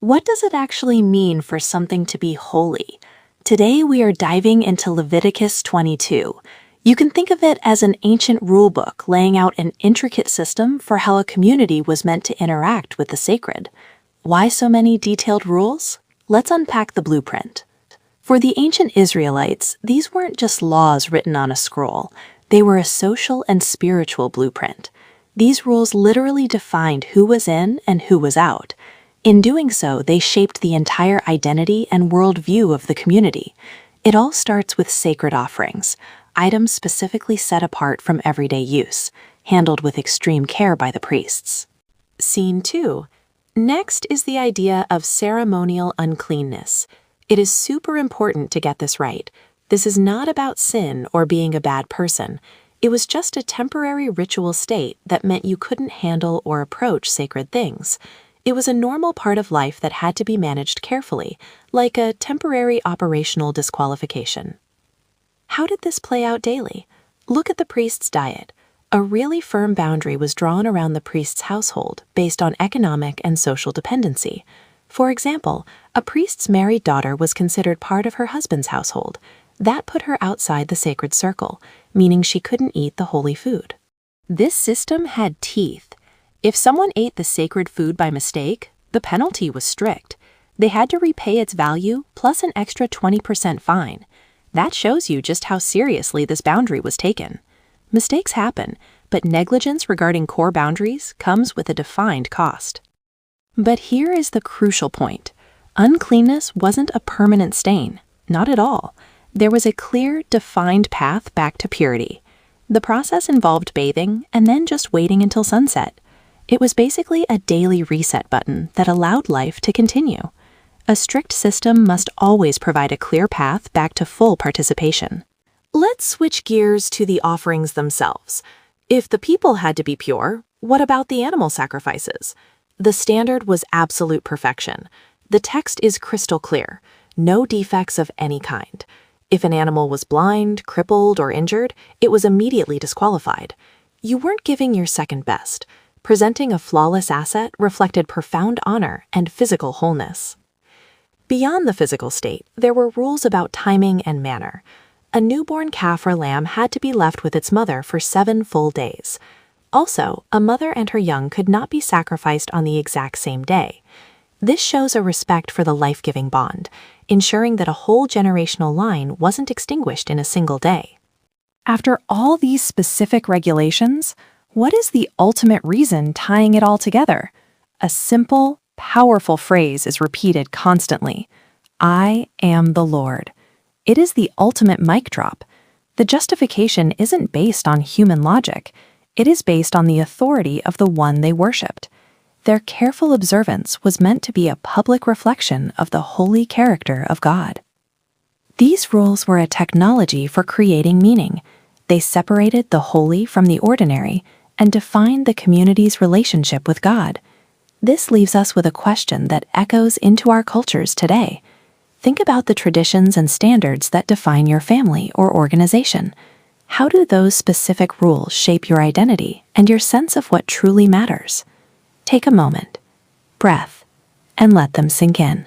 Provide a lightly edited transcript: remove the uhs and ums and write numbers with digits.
What does it actually mean for something to be holy? Today we are diving into Leviticus 22. You can think of it as an ancient rulebook laying out an intricate system for how a community was meant to interact with the sacred. Why so many detailed rules? Let's unpack the blueprint. For the ancient Israelites, these weren't just laws written on a scroll. They were a social and spiritual blueprint. These rules literally defined who was in and who was out. In doing so, they shaped the entire identity and worldview of the community. It all starts with sacred offerings, items specifically set apart from everyday use, handled with extreme care by the priests. Scene 2. Next is the idea of ceremonial uncleanness. It is super important to get this right. This is not about sin or being a bad person. It was just a temporary ritual state that meant you couldn't handle or approach sacred things. It was a normal part of life that had to be managed carefully, like a temporary operational disqualification. How did this play out daily? Look at the priest's diet. A really firm boundary was drawn around the priest's household based on economic and social dependency. For example, a priest's married daughter was considered part of her husband's household. That put her outside the sacred circle, meaning she couldn't eat the holy food. This system had teeth. If someone ate the sacred food by mistake, the penalty was strict. They had to repay its value plus an extra 20% fine. That shows you just how seriously this boundary was taken. Mistakes happen, but negligence regarding core boundaries comes with a defined cost. But here is the crucial point. Uncleanness wasn't a permanent stain, not at all. There was a clear, defined path back to purity. The process involved bathing and then just waiting until sunset. It was basically a daily reset button that allowed life to continue. A strict system must always provide a clear path back to full participation. Let's switch gears to the offerings themselves. If the people had to be pure, what about the animal sacrifices? The standard was absolute perfection. The text is crystal clear, no defects of any kind. If an animal was blind, crippled, or injured, it was immediately disqualified. You weren't giving your second best. Presenting a flawless asset reflected profound honor and physical wholeness. Beyond the physical state, there were rules about timing and manner. A newborn calf or lamb had to be left with its mother for 7 full days. Also, a mother and her young could not be sacrificed on the exact same day. This shows a respect for the life-giving bond, ensuring that a whole generational line wasn't extinguished in a single day. After all these specific regulations, what is the ultimate reason tying it all together? A simple, powerful phrase is repeated constantly. I am the Lord. It is the ultimate mic drop. The justification isn't based on human logic. It is based on the authority of the one they worshipped. Their careful observance was meant to be a public reflection of the holy character of God. These rules were a technology for creating meaning. They separated the holy from the ordinary and defined the community's relationship with God. This leaves us with a question that echoes into our cultures today. Think about the traditions and standards that define your family or organization. How do those specific rules shape your identity and your sense of what truly matters? Take a moment, breath, and let them sink in.